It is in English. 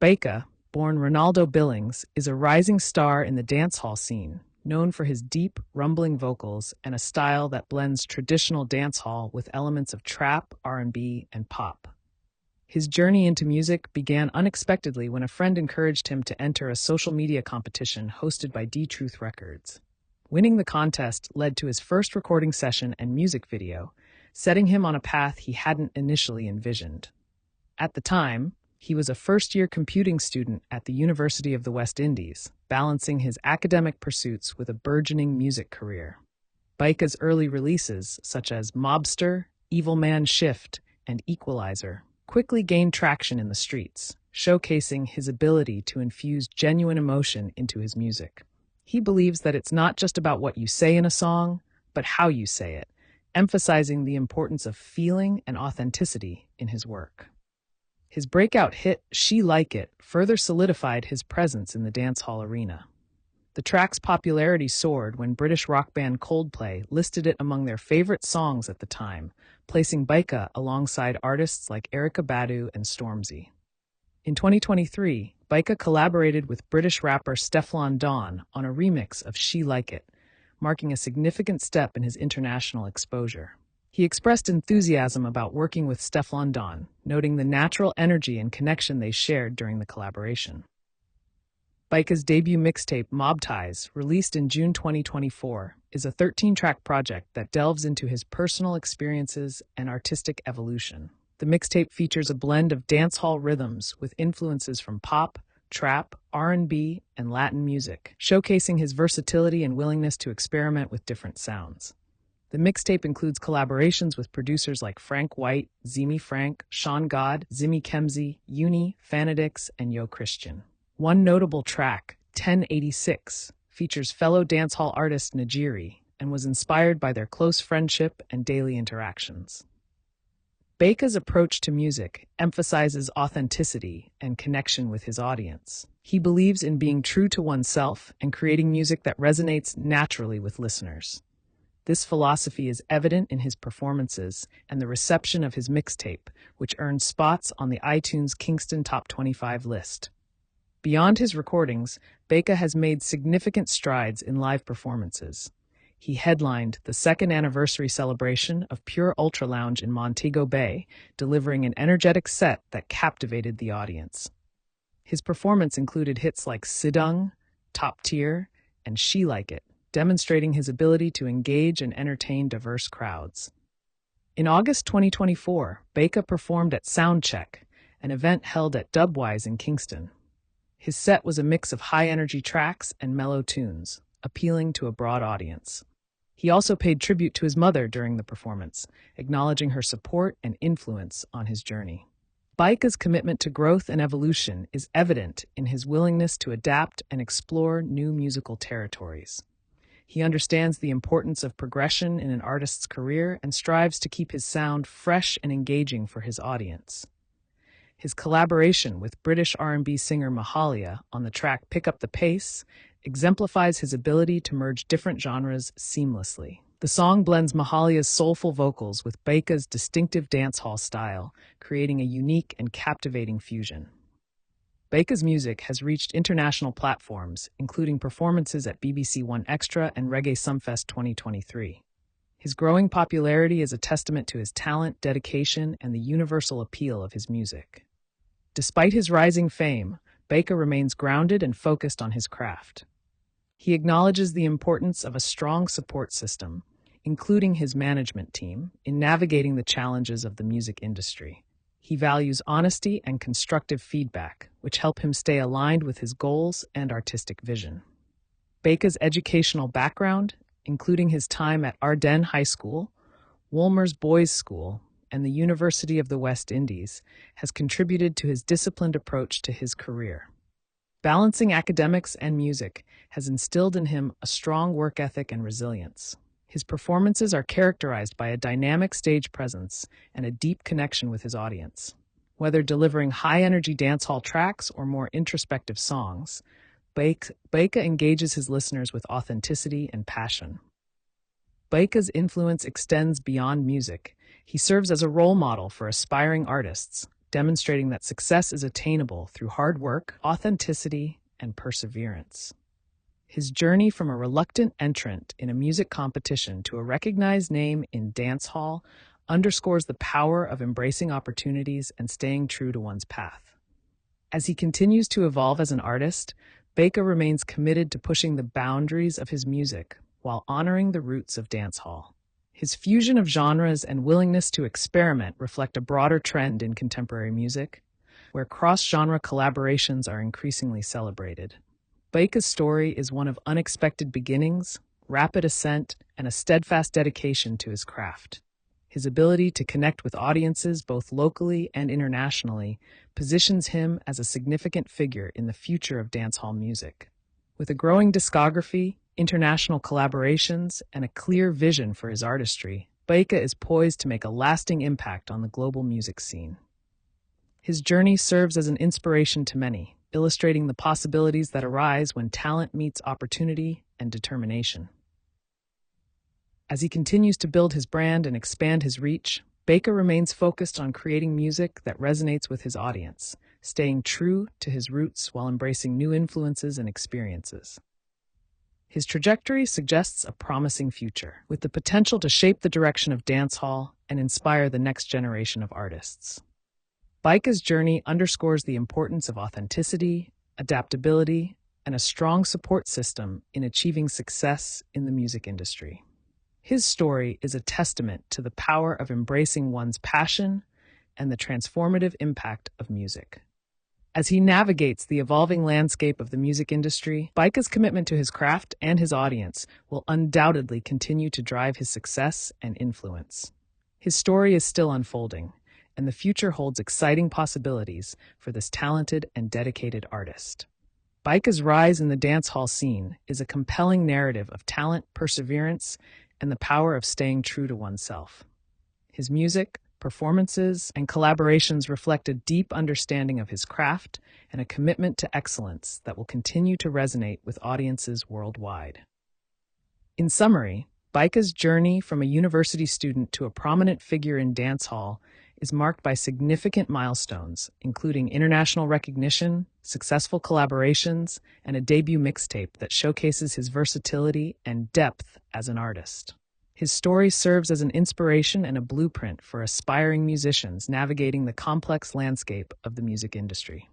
Bayka, born Ronaldo Billings, is a rising star in the dancehall scene, known for his deep, rumbling vocals and a style that blends traditional dancehall with elements of trap, R&B, and pop. His journey into music began unexpectedly when a friend encouraged him to enter a social media competition hosted by D-Truth Records. Winning the contest led to his first recording session and music video, setting him on a path he hadn't initially envisioned. At the time, he was a first-year computing student at the University of the West Indies, balancing his academic pursuits with a burgeoning music career. Bayka's early releases, such as Mobster, Evil Man Shift, and Equalizer, quickly gained traction in the streets, showcasing his ability to infuse genuine emotion into his music. He believes that it's not just about what you say in a song, but how you say it, emphasizing the importance of feeling and authenticity in his work. His breakout hit, She Like It, further solidified his presence in the dancehall arena. The track's popularity soared when British rock band Coldplay listed it among their favorite songs at the time, placing Bayka alongside artists like Erykah Badu and Stormzy. In 2023, Bayka collaborated with British rapper Stefflon Don on a remix of She Like It, marking a significant step in his international exposure. He expressed enthusiasm about working with Stefflon Don, noting the natural energy and connection they shared during the collaboration. Bayka's debut mixtape, Mobster, released in June 2024, is a 13-track project that delves into his personal experiences and artistic evolution. The mixtape features a blend of dancehall rhythms with influences from pop, trap, R&B, and Latin music, showcasing his versatility and willingness to experiment with different sounds. The mixtape includes collaborations with producers like Frank White, Zimi Franc, Sean God, Zimi Kemsey, Uni, Fanatix, and Yo Christian. One notable track, 1086, features fellow dancehall artist Najeeriii and was inspired by their close friendship and daily interactions. Bayka's approach to music emphasizes authenticity and connection with his audience. He believes in being true to oneself and creating music that resonates naturally with listeners. This philosophy is evident in his performances and the reception of his mixtape, which earned spots on the iTunes Kingston Top 25 list. Beyond his recordings, Bayka has made significant strides in live performances. He headlined the second anniversary celebration of Pure Ultra Lounge in Montego Bay, delivering an energetic set that captivated the audience. His performance included hits like Sidung, Top Tier, and She Like It, demonstrating his ability to engage and entertain diverse crowds. In August 2024, Bayka performed at Soundcheck, an event held at UWI in Kingston. His set was a mix of high-energy tracks and mellow tunes, appealing to a broad audience. He also paid tribute to his mother during the performance, acknowledging her support and influence on his journey. Bayka's commitment to growth and evolution is evident in his willingness to adapt and explore new musical territories. He understands the importance of progression in an artist's career and strives to keep his sound fresh and engaging for his audience. His collaboration with British R&B singer Mahalia on the track Pick Up the Pace exemplifies his ability to merge different genres seamlessly. The song blends Mahalia's soulful vocals with Bayka's distinctive dancehall style, creating a unique and captivating fusion. Bayka's music has reached international platforms, including performances at BBC One Extra and Reggae Sumfest 2023. His growing popularity is a testament to his talent, dedication, and the universal appeal of his music. Despite his rising fame, Bayka remains grounded and focused on his craft. He acknowledges the importance of a strong support system, including his management team, in navigating the challenges of the music industry. He values honesty and constructive feedback, which help him stay aligned with his goals and artistic vision. Bayka's educational background, including his time at Ardennes High School, Wolmer's Boys' School, and the University of the West Indies, has contributed to his disciplined approach to his career. Balancing academics and music has instilled in him a strong work ethic and resilience. His performances are characterized by a dynamic stage presence and a deep connection with his audience. Whether delivering high-energy dancehall tracks or more introspective songs, Bayka engages his listeners with authenticity and passion. Bayka's influence extends beyond music. He serves as a role model for aspiring artists, demonstrating that success is attainable through hard work, authenticity, and perseverance. His journey from a reluctant entrant in a music competition to a recognized name in dancehall underscores the power of embracing opportunities and staying true to one's path. As he continues to evolve as an artist, Bayka remains committed to pushing the boundaries of his music while honoring the roots of dancehall. His fusion of genres and willingness to experiment reflect a broader trend in contemporary music, where cross-genre collaborations are increasingly celebrated. Bayka's story is one of unexpected beginnings, rapid ascent, and a steadfast dedication to his craft. His ability to connect with audiences both locally and internationally positions him as a significant figure in the future of dancehall music. With a growing discography, international collaborations, and a clear vision for his artistry, Bayka is poised to make a lasting impact on the global music scene. His journey serves as an inspiration to many, illustrating the possibilities that arise when talent meets opportunity and determination. As he continues to build his brand and expand his reach, Bayka remains focused on creating music that resonates with his audience, staying true to his roots while embracing new influences and experiences. His trajectory suggests a promising future, with the potential to shape the direction of dancehall and inspire the next generation of artists. Bayka's journey underscores the importance of authenticity, adaptability, and a strong support system in achieving success in the music industry. His story is a testament to the power of embracing one's passion and the transformative impact of music. As he navigates the evolving landscape of the music industry, Bayka's commitment to his craft and his audience will undoubtedly continue to drive his success and influence. His story is still unfolding, and the future holds exciting possibilities for this talented and dedicated artist. Bayka's rise in the dancehall scene is a compelling narrative of talent, perseverance, and the power of staying true to oneself. His music, performances, and collaborations reflect a deep understanding of his craft and a commitment to excellence that will continue to resonate with audiences worldwide. In summary, Bayka's journey from a university student to a prominent figure in dancehall is marked by significant milestones, including international recognition, successful collaborations, and a debut mixtape that showcases his versatility and depth as an artist. His story serves as an inspiration and a blueprint for aspiring musicians navigating the complex landscape of the music industry.